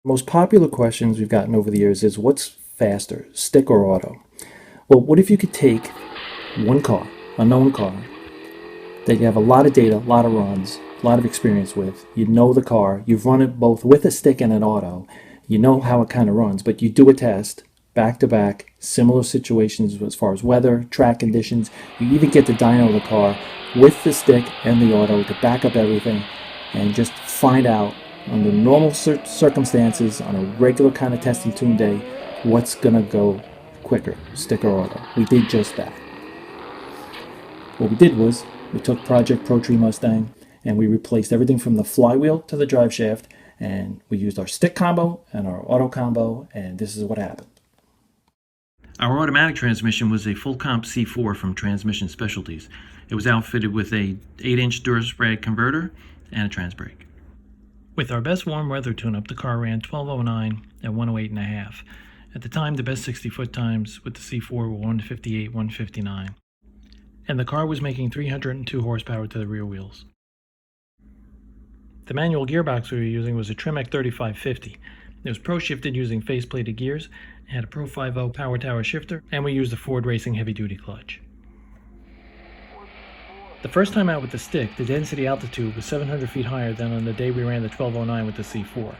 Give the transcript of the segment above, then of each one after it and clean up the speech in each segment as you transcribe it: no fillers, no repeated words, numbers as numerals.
Most popular questions we've gotten over the years is what's faster, stick or auto? Well, what if you could take one car, a known car, that you have a lot of data, a lot of runs, a lot of experience with, you know the car, you've run it both with a stick and an auto, you know how it kind of runs, but you do a test, back to back, similar situations as far as weather, track conditions, you even get to dyno the car with the stick and the auto to back up everything and just find out under normal circumstances on a regular kind of testing tune day what's gonna go quicker, stick or auto. We did just that. What we did was we took Project Pro Tree Mustang and we replaced everything from the flywheel to the drive shaft, and we used our stick combo and our auto combo, and this is what happened. Our automatic transmission was a full comp C4 from Transmission Specialties. It was outfitted with a 8-inch Durasprad converter and a trans brake. With our best warm weather tune-up, the car ran 1209 at 108.5. At the time, the best 60-foot times with the C4 were 158, 159. And the car was making 302 horsepower to the rear wheels. The manual gearbox we were using was a Tremec 3550. It was pro-shifted using faceplated gears, it had a Pro 5.0 power tower shifter, and we used a Ford Racing heavy-duty clutch. The first time out with the stick, the density altitude was 700 feet higher than on the day we ran the 1209 with the C4.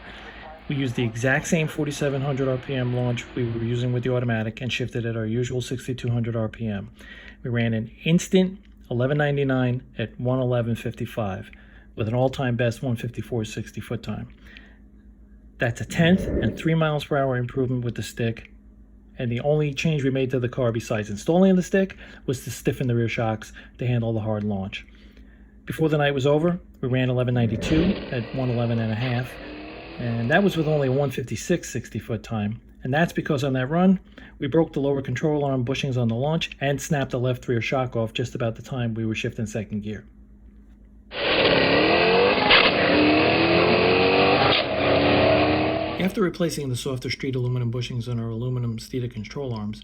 We used the exact same 4700 RPM launch we were using with the automatic and shifted at our usual 6200 RPM. We ran an instant 1199 at 111.55 with an all-time best 154 60-foot time. That's a 1/10 and 3 miles per hour improvement with the stick, and the only change we made to the car besides installing the stick was to stiffen the rear shocks to handle the hard launch. Before the night was over, we ran 1192 at 111.5, and that was with only a 156 60-foot time. And that's because on that run, we broke the lower control arm bushings on the launch and snapped the left rear shock off just about the time we were shifting second gear. After replacing the softer street aluminum bushings on our aluminum stator control arms,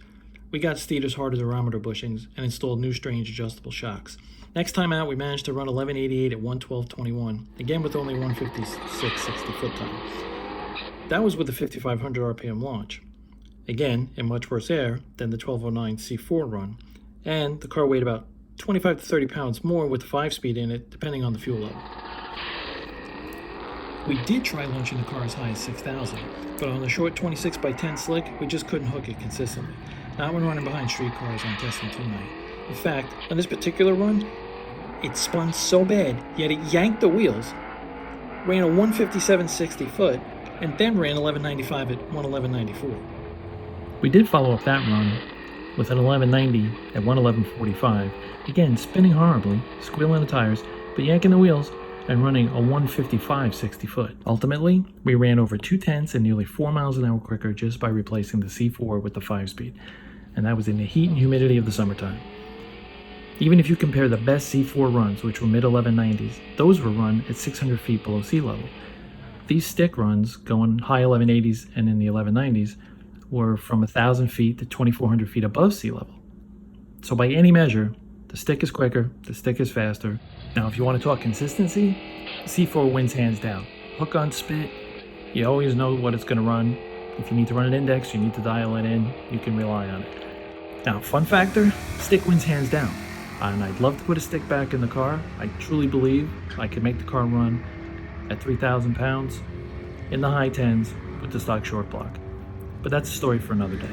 we got stator's hard aerometer bushings and installed new strange adjustable shocks. Next time out, we managed to run 1188 at 112.21, again with only 156 60-foot time. That was with the 5500 RPM launch, again in much worse air than the 1209 C4 run, and the car weighed about 25 to 30 pounds more with the 5-speed in it, depending on the fuel level. We did try launching the car as high as 6,000, but on the short 26 by 10 slick, we just couldn't hook it consistently. Not when running behind street cars on testing tune night. In fact, on this particular run, it spun so bad, yet it yanked the wheels, ran a 157 60-foot, and then ran 1195 at 111.94. We did follow up that run with an 1190 at 111.45, again spinning horribly, squealing the tires, but yanking the wheels, and running a 155 60-foot. Ultimately, we ran over 2/10 and nearly 4 miles an hour quicker just by replacing the C4 with the 5-speed, and that was in the heat and humidity of the summertime. Even if you compare the best C4 runs, which were mid-1190s, those were run at 600 feet below sea level. These stick runs, going high 1180s and in the 1190s, were from 1,000 feet to 2,400 feet above sea level. So by any measure, the stick is quicker, the stick is faster. Now, if you want to talk consistency, C4 wins hands down. Hook on spit, you always know what it's going to run. If you need to run an index, you need to dial it in, you can rely on it. Now, fun factor, stick wins hands down. And I'd love to put a stick back in the car. I truly believe I could make the car run at 3,000 pounds in the high 10s with the stock short block. But that's a story for another day.